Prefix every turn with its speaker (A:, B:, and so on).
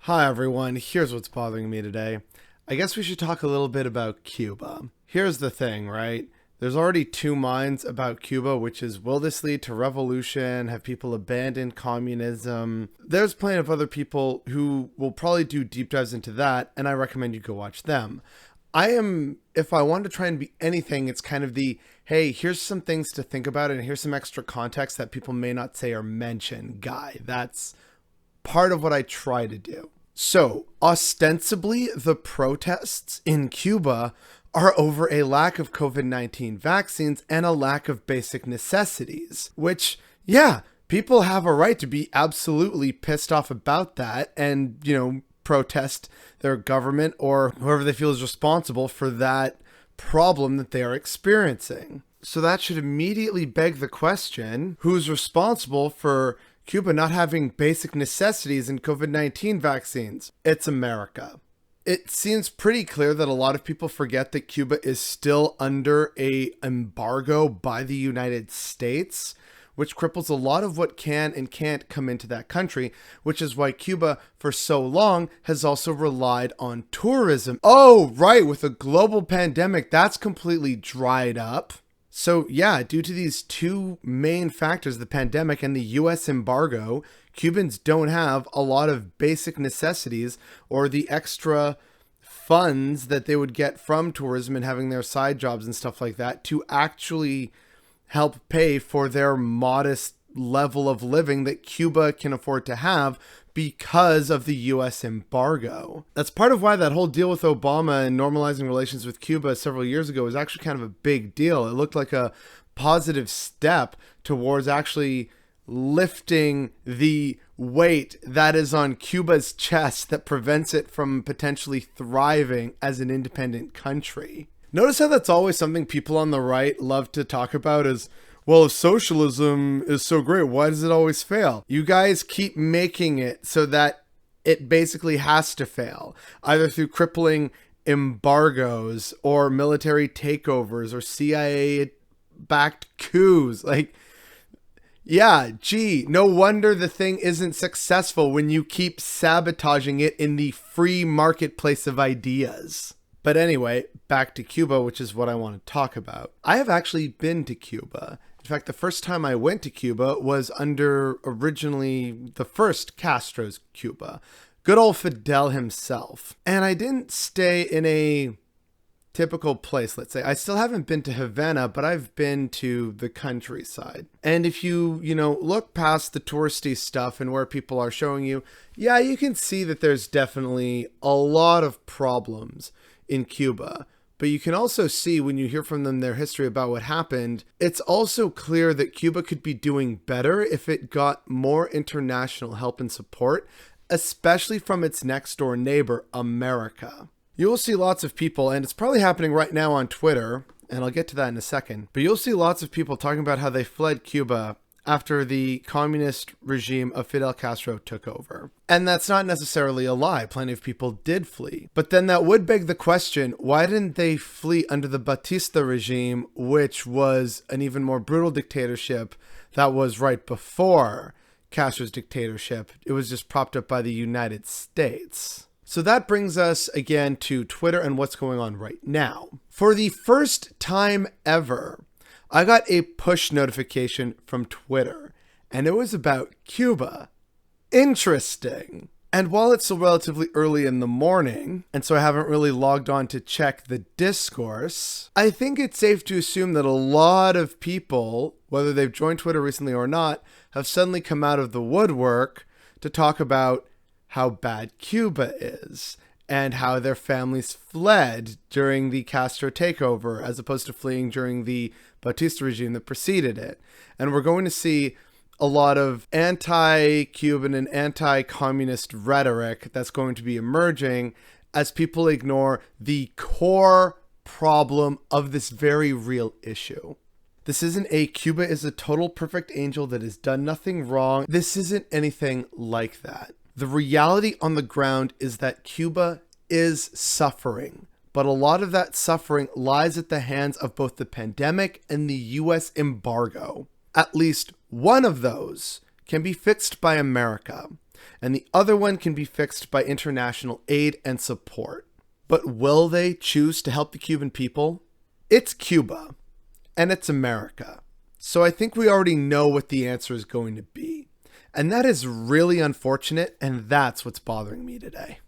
A: Hi everyone, here's what's bothering me today. I guess we should talk a little bit about Cuba. Here's the thing, right? There's already two minds about Cuba, which is, will this lead to revolution? Have people abandoned communism? There's plenty of other people who will probably do deep dives into that, and I recommend you go watch them. If I want to try and be anything, it's kind of the, hey, here's some things to think about and here's some extra context that people may not say or mention guy. That's part of what I try to do. So, ostensibly, the protests in Cuba are over a lack of COVID-19 vaccines and a lack of basic necessities, which, yeah, people have a right to be absolutely pissed off about that and, protest their government or whoever they feel is responsible for that problem that they are experiencing. So that should immediately beg the question, who's responsible for Cuba not having basic necessities in COVID-19 vaccines? It's America. It seems pretty clear that a lot of people forget that Cuba is still under an embargo by the United States, which cripples a lot of what can and can't come into that country, which is why Cuba for so long has also relied on tourism. Oh, right, with a global pandemic, that's completely dried up. So yeah, due to these two main factors, the pandemic and the US embargo, Cubans don't have a lot of basic necessities or the extra funds that they would get from tourism and having their side jobs and stuff like that to actually help pay for their modest level of living that Cuba can afford to have because of the US embargo. That's part of why that whole deal with Obama and normalizing relations with Cuba several years ago was actually kind of a big deal. It looked like a positive step towards actually lifting the weight that is on Cuba's chest that prevents it from potentially thriving as an independent country. Notice how that's always something people on the right love to talk about is, well, if socialism is so great, why does it always fail? You guys keep making it so that it basically has to fail, either through crippling embargoes or military takeovers or CIA-backed coups. Yeah, gee, no wonder the thing isn't successful when you keep sabotaging it in the free marketplace of ideas. But anyway, back to Cuba, which is what I want to talk about. I have actually been to Cuba. In fact, the first time I went to Cuba was under originally the first Castro's Cuba. Good old Fidel himself. And I didn't stay in a typical place, let's say. I still haven't been to Havana, but I've been to the countryside. And if you, look past the touristy stuff and where people are showing you, yeah, you can see that there's definitely a lot of problems in Cuba. But you can also see when you hear from them their history about what happened, it's also clear that Cuba could be doing better if it got more international help and support, especially from its next door neighbor, America. You will see lots of people, and it's probably happening right now on Twitter, and I'll get to that in a second, but you'll see lots of people talking about how they fled Cuba after the communist regime of Fidel Castro took over. And that's not necessarily a lie. Plenty of people did flee. But then that would beg the question, why didn't they flee under the Batista regime, which was an even more brutal dictatorship that was right before Castro's dictatorship? It was just propped up by the United States. So that brings us again to Twitter and what's going on right now. For the first time ever, I got a push notification from Twitter, and it was about Cuba. Interesting. And while it's still relatively early in the morning, and so I haven't really logged on to check the discourse, I think it's safe to assume that a lot of people, whether they've joined Twitter recently or not, have suddenly come out of the woodwork to talk about how bad Cuba is and how their families fled during the Castro takeover as opposed to fleeing during the Batista regime that preceded it. And we're going to see a lot of anti-Cuban and anti-communist rhetoric that's going to be emerging as people ignore the core problem of this very real issue. This isn't a Cuba is a total perfect angel that has done nothing wrong. This isn't anything like that. The reality on the ground is that Cuba is suffering, but a lot of that suffering lies at the hands of both the pandemic and the US embargo. At least one of those can be fixed by America. and the other one can be fixed by international aid and support. But will they choose to help the Cuban people? It's Cuba, and it's America. So I think we already know what the answer is going to be. And that is really unfortunate, and that's what's bothering me today.